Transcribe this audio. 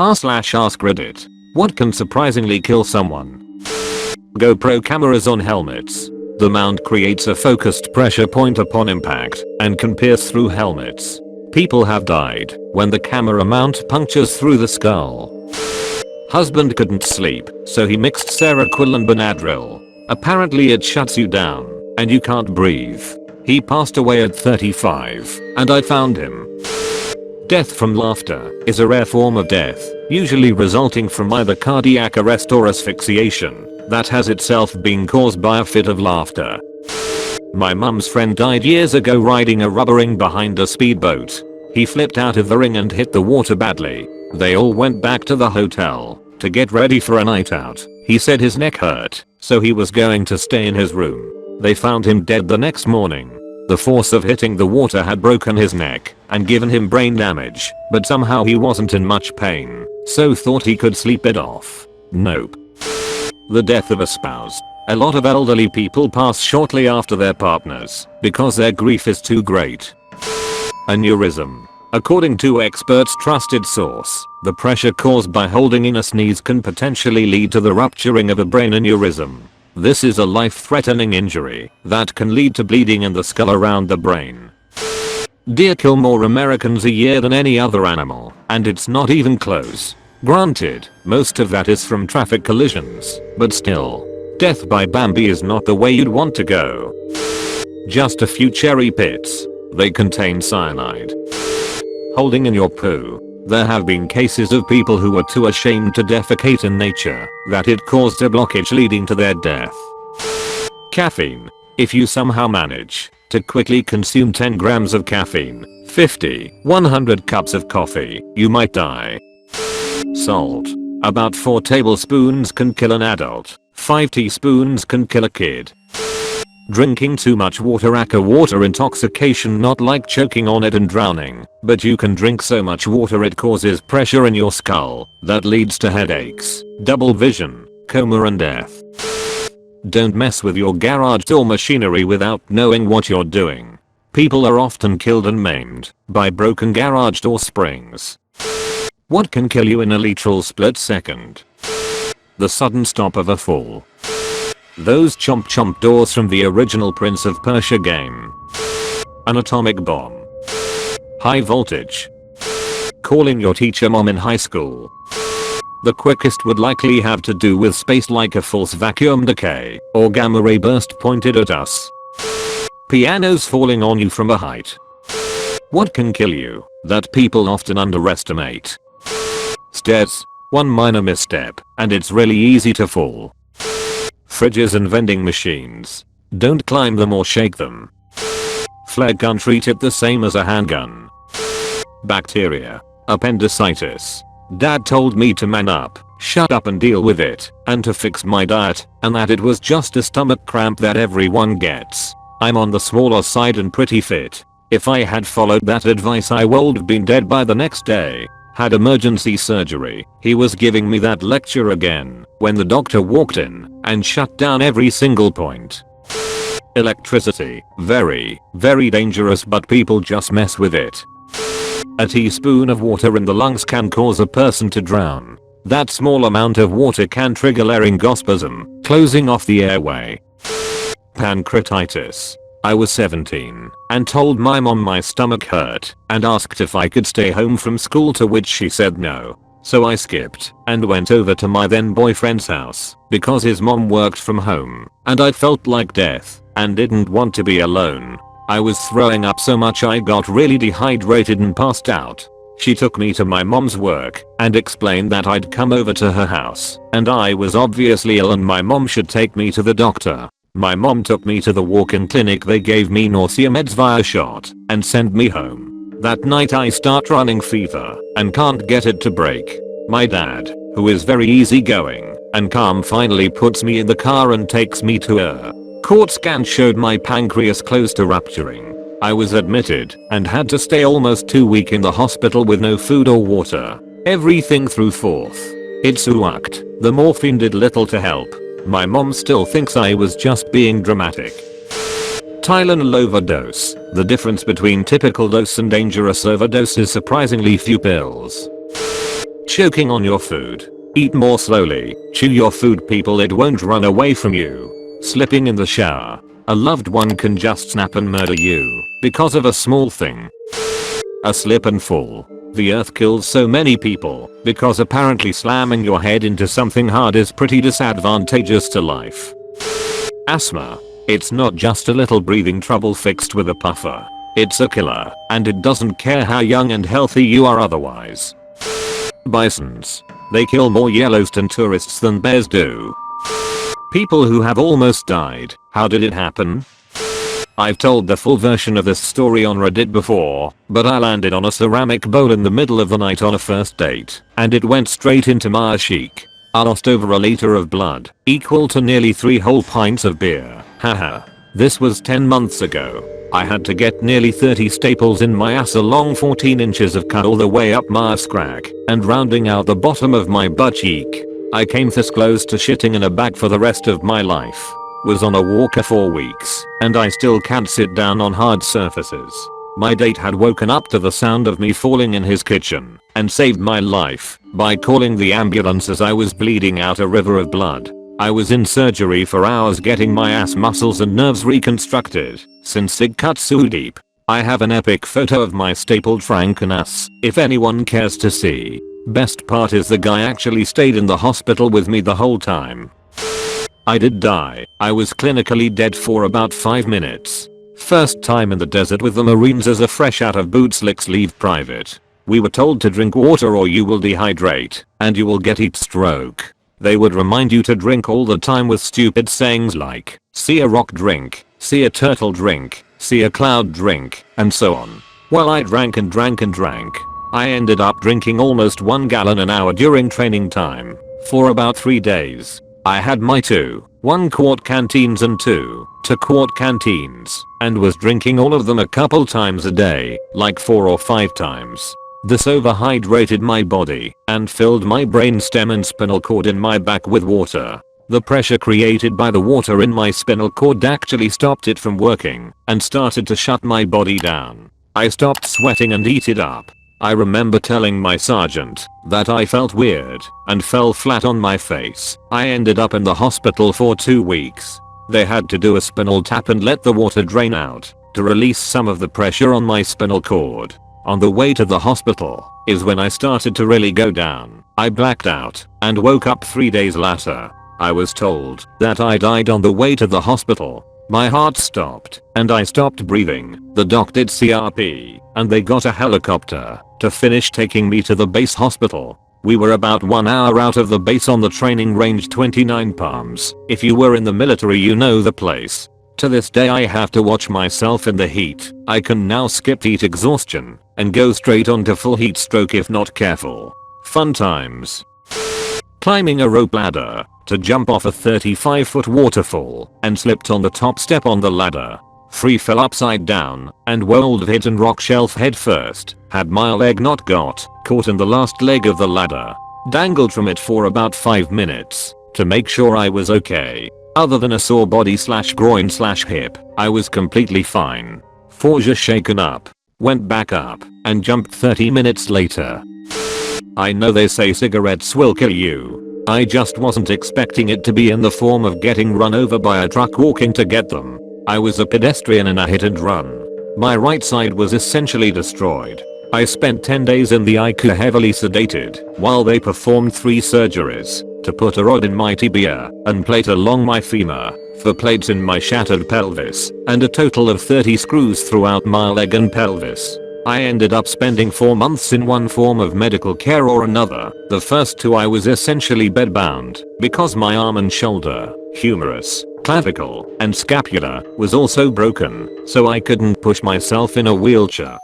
r/AskReddit. What can surprisingly kill someone? GoPro cameras on helmets. The mount creates a focused pressure point upon impact and can pierce through helmets. People have died when the camera mount punctures through the skull. Husband couldn't sleep, so he mixed Seroquel and Benadryl. Apparently it shuts you down and you can't breathe. He passed away at 35 and I found him. Death from laughter is a rare form of death, usually resulting from either cardiac arrest or asphyxiation that has itself been caused by a fit of laughter. My mum's friend died years ago riding a rubber ring behind a speedboat. He flipped out of the ring and hit the water badly. They all went back to the hotel to get ready for a night out. He said his neck hurt, so he was going to stay in his room. They found him dead the next morning. The force of hitting the water had broken his neck and given him brain damage, but somehow he wasn't in much pain, so thought he could sleep it off. Nope. The death of a spouse. A lot of elderly people pass shortly after their partners because their grief is too great. Aneurysm. According to experts' trusted source, the pressure caused by holding in a sneeze can potentially lead to the rupturing of a brain aneurysm. This is a life-threatening injury that can lead to bleeding in the skull around the brain. Deer kill more Americans a year than any other animal, and it's not even close. Granted, most of that is from traffic collisions, but still, death by Bambi is not the way you'd want to go. Just a few cherry pits. They contain cyanide. Holding in your poo. There have been cases of people who were too ashamed to defecate in nature that it caused a blockage leading to their death. Caffeine. If you somehow manage to quickly consume 10 grams of caffeine, 100 cups of coffee, you might die. Salt. About 4 tablespoons can kill an adult. 5 teaspoons can kill a kid. Drinking too much water. Water intoxication, not like choking on it and drowning, but you can drink so much water it causes pressure in your skull that leads to headaches, double vision, coma and death. Don't mess with your garage door machinery without knowing what you're doing. People are often killed and maimed by broken garage door springs. What can kill you in a literal split second? The sudden stop of a fall. Those chomp chomp doors from the original Prince of Persia game. An atomic bomb. High voltage. Calling your teacher mom in high school. The quickest would likely have to do with space, like a false vacuum decay or gamma ray burst pointed at us. Pianos falling on you from a height. What can kill you that people often underestimate? Stairs. One minor misstep and it's really easy to fall. Fridges and vending machines. Don't climb them or shake them. Flare gun, treat it the same as a handgun. Bacteria. Appendicitis. Dad told me to man up, shut up and deal with it, and to fix my diet, and that it was just a stomach cramp that everyone gets. I'm on the smaller side and pretty fit. If I had followed that advice I would have been dead by the next day. Had emergency surgery. He was giving me that lecture again when the doctor walked in and shut down every single point. Electricity. Very, very dangerous, but people just mess with it. A teaspoon of water in the lungs can cause a person to drown. That small amount of water can trigger laryngospasm, closing off the airway. Pancreatitis. I was 17 and told my mom my stomach hurt and asked if I could stay home from school, to which she said no. So I skipped and went over to my then boyfriend's house because his mom worked from home and I felt like death and didn't want to be alone. I was throwing up so much I got really dehydrated and passed out. She took me to my mom's work and explained that I'd come over to her house and I was obviously ill and my mom should take me to the doctor. My mom took me to the walk-in clinic. They gave me nausea meds via shot and sent me home. That night I start running fever and can't get it to break. My dad, who is very easygoing and calm, finally puts me in the car and takes me to a court scan. Showed my pancreas close to rupturing. I was admitted and had to stay almost 2 weeks in the hospital with no food or water. Everything through 4th. It sucked. The morphine did little to help. My mom still thinks I was just being dramatic. Tylenol overdose. The difference between typical dose and dangerous overdose is surprisingly few pills. Choking on your food. Eat more slowly. Chew your food people, it won't run away from you. Slipping in the shower. A loved one can just snap and murder you because of a small thing. A slip and fall. The earth kills so many people because apparently slamming your head into something hard is pretty disadvantageous to life. Asthma. It's not just a little breathing trouble fixed with a puffer. It's a killer, and it doesn't care how young and healthy you are otherwise. Bisons. They kill more Yellowstone tourists than bears do. People who have almost died. How did it happen? I've told the full version of this story on Reddit before, but I landed on a ceramic bowl in the middle of the night on a first date, and it went straight into my cheek. I lost over a liter of blood, equal to nearly 3 whole pints of beer. Haha. This was 10 months ago. I had to get nearly 30 staples in my ass, along 14 inches of cut all the way up my ass crack, and rounding out the bottom of my butt cheek. I came this close to shitting in a bag for the rest of my life. Was on a walker for weeks, and I still can't sit down on hard surfaces. My date had woken up to the sound of me falling in his kitchen, and saved my life by calling the ambulance as I was bleeding out a river of blood. I was in surgery for hours getting my ass muscles and nerves reconstructed, since it cut so deep. I have an epic photo of my stapled Franken ass, if anyone cares to see. Best part is the guy actually stayed in the hospital with me the whole time. I did die. I was clinically dead for about 5 minutes. First time in the desert with the Marines as a fresh out of boot slicks leave private. We were told to drink water or you will dehydrate, and you will get heat stroke. They would remind you to drink all the time with stupid sayings like, see a rock drink, see a turtle drink, see a cloud drink, and so on. Well, I drank and drank and drank. I ended up drinking almost 1 gallon an hour during training time, for about 3 days. I had my 2 1-quart canteens and 2 2-quart canteens, and was drinking all of them a couple times a day, like 4 or 5 times. This overhydrated my body and filled my brainstem and spinal cord in my back with water. The pressure created by the water in my spinal cord actually stopped it from working and started to shut my body down. I stopped sweating and ate it up. I remember telling my sergeant that I felt weird and fell flat on my face. I ended up in the hospital for 2 weeks. They had to do a spinal tap and let the water drain out to release some of the pressure on my spinal cord. On the way to the hospital is when I started to really go down. I blacked out and woke up 3 days later. I was told that I died on the way to the hospital. My heart stopped and I stopped breathing. The doc did CRP and they got a helicopter to finish taking me to the base hospital. We were about 1 hour out of the base on the training range 29 Palms. If you were in the military you know the place. To this day I have to watch myself in the heat. I can now skip heat exhaustion and go straight on to full heat stroke if not careful. Fun times. Climbing a rope ladder to jump off a 35-foot waterfall and slipped on the top step on the ladder. Free fell upside down and rolled hit and rock shelf head first. Had my leg not got caught in the last leg of the ladder. Dangled from it for about 5 minutes to make sure I was okay. Other than a sore body / groin / hip, I was completely fine. Forja shaken up. Went back up and jumped 30 minutes later. I know they say cigarettes will kill you. I just wasn't expecting it to be in the form of getting run over by a truck walking to get them. I was a pedestrian in a hit and run. My right side was essentially destroyed. I spent 10 days in the ICU heavily sedated while they performed 3 surgeries to put a rod in my tibia and plate along my femur, 4 plates in my shattered pelvis, and a total of 30 screws throughout my leg and pelvis. I ended up spending 4 months in one form of medical care or another. The first 2 I was essentially bedbound because my arm and shoulder, humerus, clavicle, and scapula was also broken, so I couldn't push myself in a wheelchair.